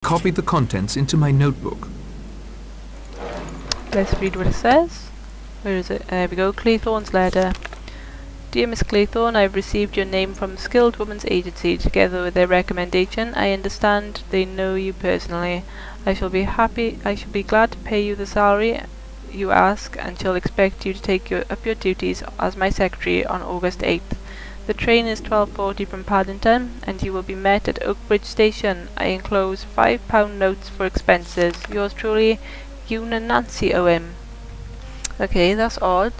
Copied the contents into my notebook. Let's read what it says. Where is it? There we go. Claythorne's letter. Dear Miss Claythorne, I have received your name from Skilled Women's Agency together with their recommendation. I understand they know you personally. I shall be glad to pay you the salary you ask and shall expect you to take up your duties as my secretary on August 8th. The train is 12:40 from Paddington and you will be met at Oakbridge Station. I enclose £5 notes for expenses. Yours truly, Una Nancy Owen. Okay, that's odd.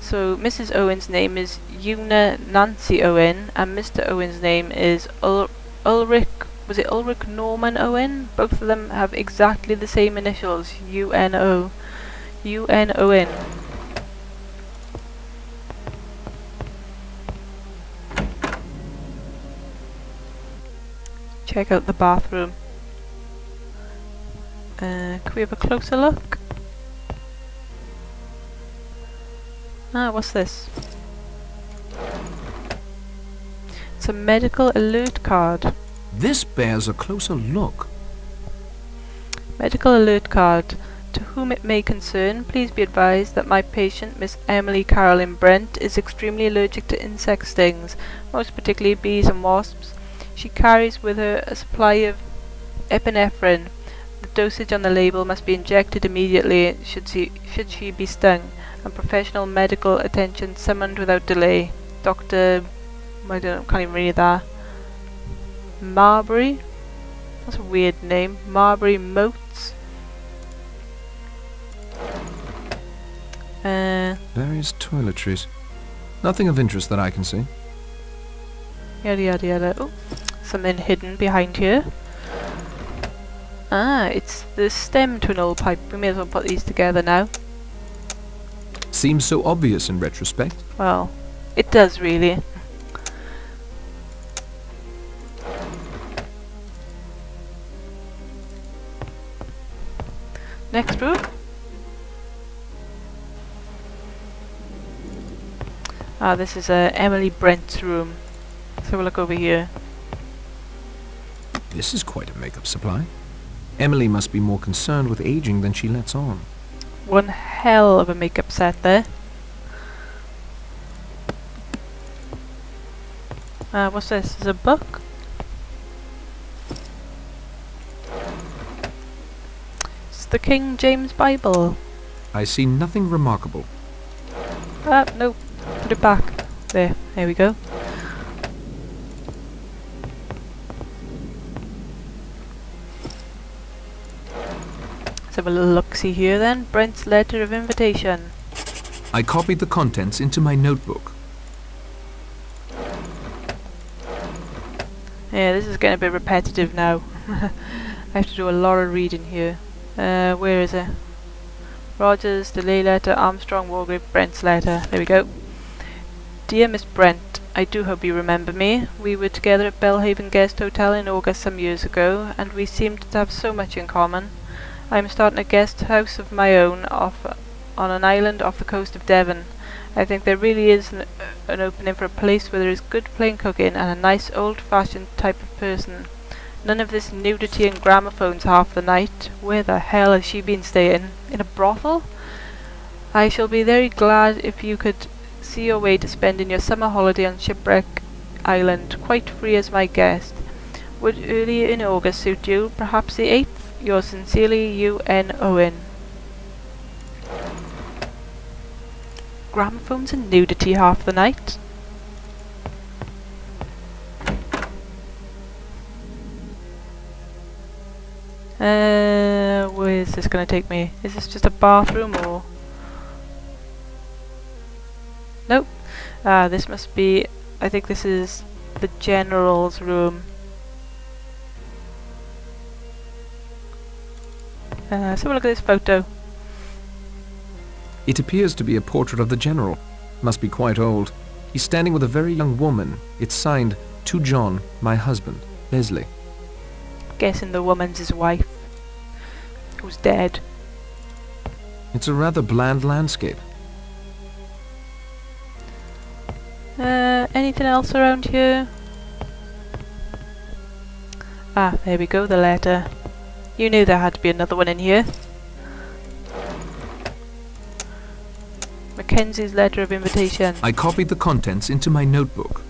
So Mrs. Owen's name is Una Nancy Owen and Mr. Owen's name is Ulrich, was it Ulrich Norman Owen? Both of them have exactly the same initials, UNO. UNON. Check out the bathroom. Can we have a closer look? Ah, what's this? It's a medical alert card. This bears a closer look. Medical alert card. To whom it may concern, please be advised that my patient, Miss Emily Caroline Brent, is extremely allergic to insect stings, most particularly bees and wasps. She carries with her a supply of epinephrine. The dosage on the label must be injected immediately should she be stung, and professional medical attention summoned without delay. Dr. Can't even read that. Marbury? That's a weird name. Marbury Moats. Various toiletries. Nothing of interest that I can see. Yada yada yada. Oh, something hidden behind here. Ah, it's the stem to an old pipe. We may as well put these together now. Seems so obvious in retrospect. Well, it does really. Next room. Ah, this is Emily Brent's room. Let's have a look over here. This is quite a makeup supply. Emily must be more concerned with aging than she lets on. One hell of a makeup set there. What's this? Is it a book? It's the King James Bible. I see nothing remarkable. No. Put it back. There we go. Let's have a little look-see here then. Brent's letter of invitation. I copied the contents into my notebook. Yeah, this is getting a bit repetitive now. I have to do a lot of reading here. Where is it? Rogers, delay letter, Armstrong, Wargrave, Brent's letter. There we go. Dear Miss Brent, I do hope you remember me. We were together at Belhaven Guest Hotel in August some years ago, and we seemed to have so much in common. I am starting a guest house of my own on an island off the coast of Devon. I think there really is an opening for a place where there is good plain cooking and a nice old-fashioned type of person. None of this nudity and gramophones half the night. Where the hell has she been staying? In a brothel? I shall be very glad if you could see your way to spending your summer holiday on Shipwreck Island, quite free as my guest. Would early in August suit you? Perhaps the 8th? Yours sincerely, U.N. Owen. Gramophones and nudity half the night? Where is this going to take me? Is this just a bathroom or... Nope. This must be... I think this is the General's room. Let's have a look at this photo. It appears to be a portrait of the General. Must be quite old. He's standing with a very young woman. It's signed, To John, my husband, Leslie. Guessing the woman's his wife, who's dead. It's a rather bland landscape. Anything else around here? Ah, there we go, the letter. You knew there had to be another one in here. Mackenzie's letter of invitation. I copied the contents into my notebook.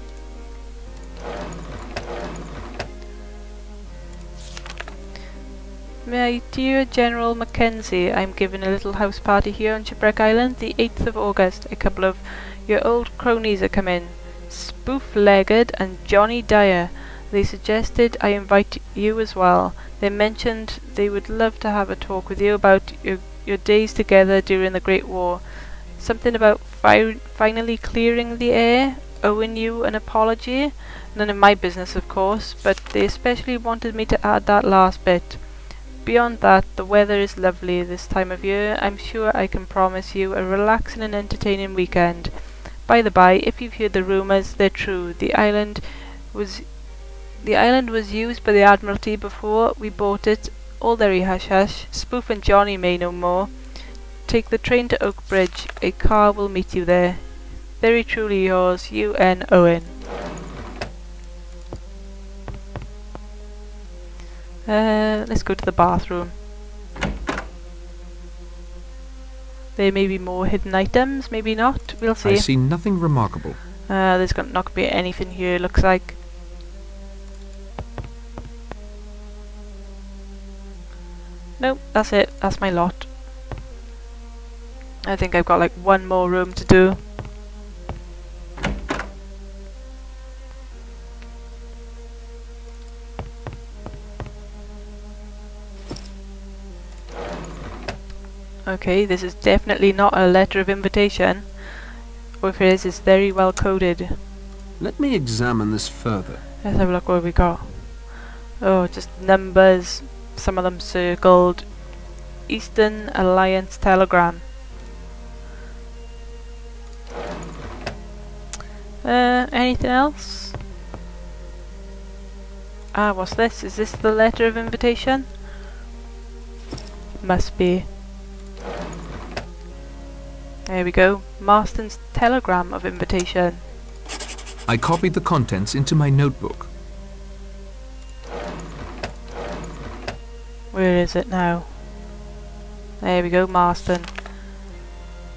My dear General Mackenzie, I'm giving a little house party here on Shipwreck Island, the 8th of August. A couple of your old cronies are coming. Spoof-Legged and Johnny Dyer. They suggested I invite you as well. They mentioned they would love to have a talk with you about your days together during the Great War. Something about finally clearing the air, owing you an apology. None of my business, of course, but they especially wanted me to add that last bit. Beyond that, the weather is lovely this time of year. I'm sure I can promise you a relaxing and entertaining weekend. By the by, if you've heard the rumours, they're true. The island was used by the Admiralty before we bought it. All very hush-hush. Spoof and Johnny may know more. Take the train to Oakbridge. A car will meet you there. Very truly yours, U.N. Owen. Let's go to the bathroom. There may be more hidden items, maybe not. We'll see. I see nothing remarkable. There's not going to be anything here, looks like. Nope, that's it. That's my lot. I think I've got like one more room to do. Okay, this is definitely not a letter of invitation. Or if it is, it's very well coded. Let me examine this further. Let's have a look what we got. Oh, just numbers, some of them circled. Eastern Alliance telegram. Anything else? Ah, what's this? Is this the letter of invitation? Must be. There we go. Marston's telegram of invitation. I copied the contents into my notebook. Where is it now? There we go, Marston.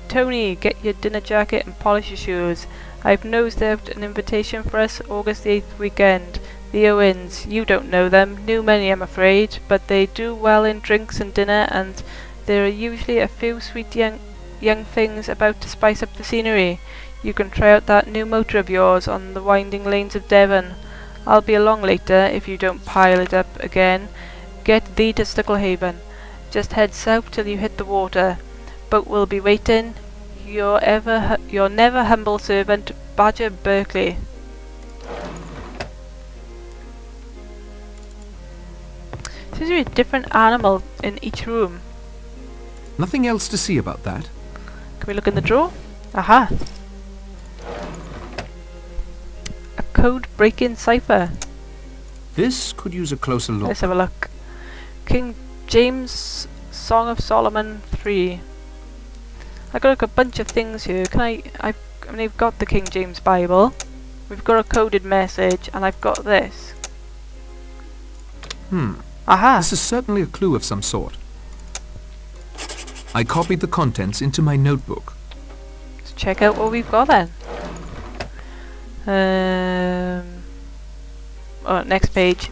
Tony, get your dinner jacket and polish your shoes. I've nosed out an invitation for us August 8th weekend. The Owens, you don't know them, knew many I'm afraid, but they do well in drinks and dinner, and there are usually a few sweet young things about to spice up the scenery. You can try out that new motor of yours on the winding lanes of Devon. I'll be along later if you don't pile it up again. Get thee to Sticklehaven. Just head south till you hit the water. Boat will be waiting. Your never humble servant, Badger Berkeley. Seems to be a different animal in each room. Nothing else to see about that. Can we look in the drawer? Aha! A code break-in cipher. This could use a closer look. Let's have a look. King James Song of Solomon 3. I got like a bunch of things here. Can I mean, I've got the King James Bible. We've got a coded message, and I've got this. Aha! This is certainly a clue of some sort. I copied the contents into my notebook. Let's check out what we've got then. Oh, next page.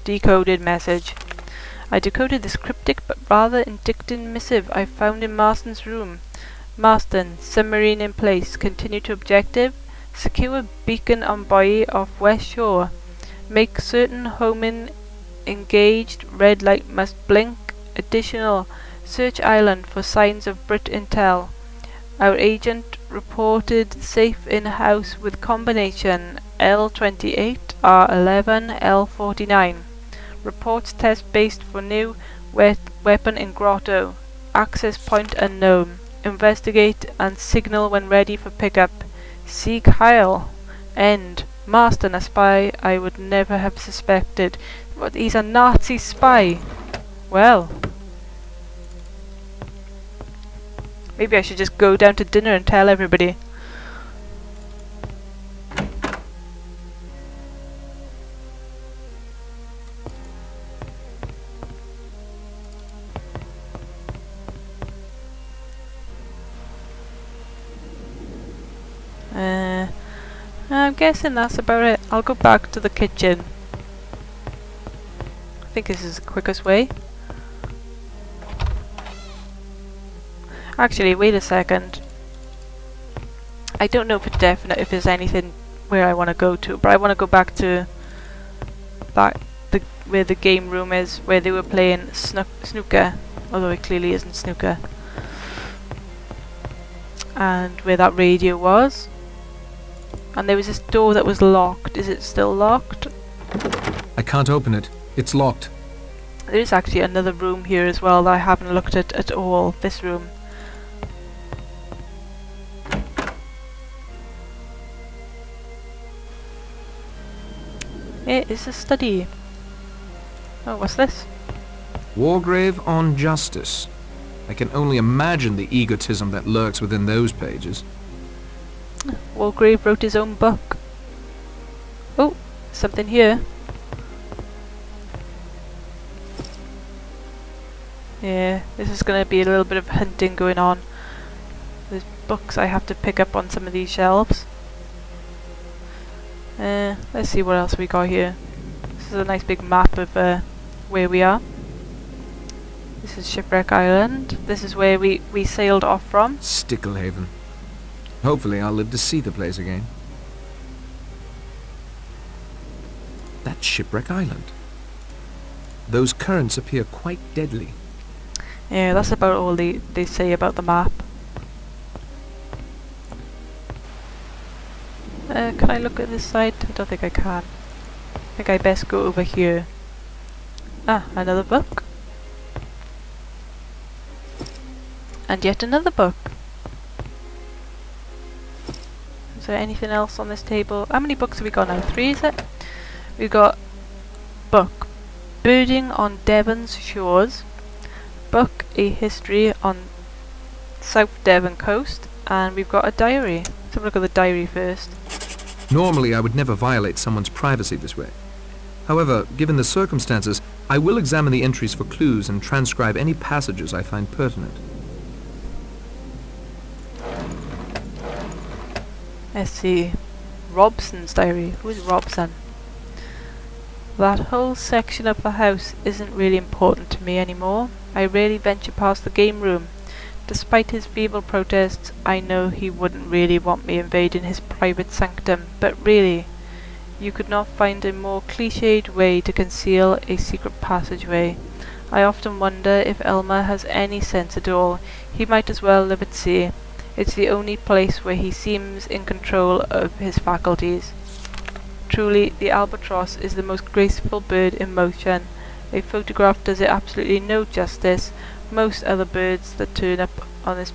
Decoded message. I decoded this cryptic but rather indicting missive I found in Marston's room. Marston, submarine in place. Continue to objective. Secure beacon on buoy off west shore. Make certain homing engaged. Red light must blink. Additional. Search island for signs of Brit intel. Our agent reported safe in house with combination L28, R11, L49. Reports test based for new weapon in grotto. Access point unknown. Investigate and signal when ready for pickup. Seek Heil. End. Marston, a spy I would never have suspected. What, he's a Nazi spy? Well. Maybe I should just go down to dinner and tell everybody. I'm guessing that's about it. I'll go back to the kitchen. I think this is the quickest way. Actually, wait a second. I don't know for definite if there's anything where I want to go to, but I want to go back to where the game room is, where they were playing snooker, although it clearly isn't snooker, and where that radio was. And there was this door that was locked. Is it still locked? I can't open it. It's locked. There is actually another room here as well that I haven't looked at all. This room. It is a study. Oh, what's this? Wargrave on Justice. I can only imagine the egotism that lurks within those pages. Wargrave wrote his own book. Oh, something here. Yeah, this is going to be a little bit of hunting going on. There's books I have to pick up on some of these shelves. Let's see what else we got here. This is a nice big map of where we are. This is Shipwreck Island. This is where we sailed off from. Sticklehaven. Hopefully I'll live to see the place again. That's Shipwreck Island. Those currents appear quite deadly. Yeah, that's about all they say about the map. Can I look at this side? I don't think I can. I think I best go over here. Ah, another book. And yet another book. Is there anything else on this table? How many books have we got now? 3, is it? We've got book, Birding on Devon's Shores, book, A History on South Devon Coast, and we've got a diary. Let's have a look at the diary first. Normally I would never violate someone's privacy this way. However, given the circumstances, I will examine the entries for clues and transcribe any passages I find pertinent. Let's see. Robson's diary. Who's Robson? That whole section of the house isn't really important to me anymore. I rarely venture past the game room. Despite his feeble protests, I know he wouldn't really want me invading his private sanctum, but really, you could not find a more cliched way to conceal a secret passageway. I often wonder if Elmer has any sense at all. He might as well live at sea. It's the only place where he seems in control of his faculties. Truly, the albatross is the most graceful bird in motion. A photograph does it absolutely no justice. Most other birds that turn up on this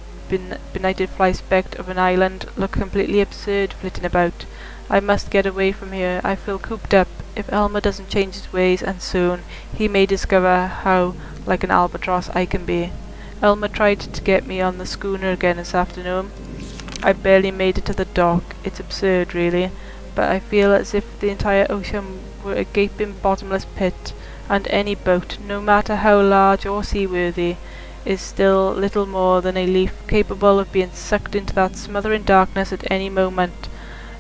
benighted fly speck of an island look completely absurd flitting about. I must get away from here. I feel cooped up. If Elmer doesn't change his ways, and soon, he may discover how like an albatross I can be. Elmer tried to get me on the schooner again this afternoon. I barely made it to the dock. It's absurd, really, but I feel as if the entire ocean were a gaping bottomless pit, and any boat, no matter how large or seaworthy, is still little more than a leaf capable of being sucked into that smothering darkness at any moment.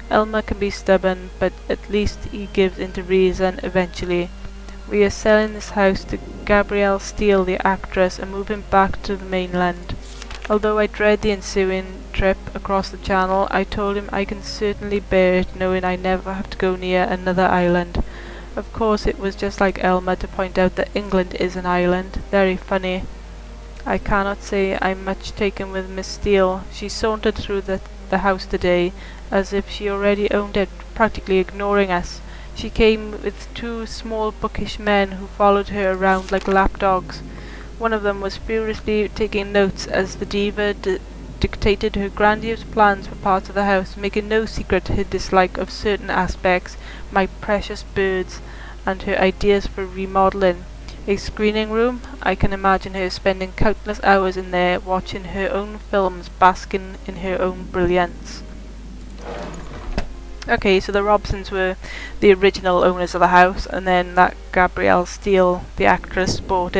Elmer can be stubborn, but at least he gives in to reason eventually. We are selling this house to Gabrielle Steele, the actress, and moving back to the mainland. Although I dread the ensuing trip across the channel, I told him I can certainly bear it, knowing I never have to go near another island. Of course, it was just like Elmer to point out that England is an island. Very funny. I cannot say I'm much taken with Miss Steele. She sauntered through the house today, as if she already owned it, practically ignoring us. She came with 2 small bookish men who followed her around like lapdogs. One of them was furiously taking notes as the diva dictated her grandiose plans for parts of the house, making no secret her dislike of certain aspects, my precious birds, and her ideas for remodelling. A screening room? I can imagine her spending countless hours in there, watching her own films, basking in her own brilliance. Okay, so the Robsons were the original owners of the house, and then that Gabrielle Steele, the actress, bought it.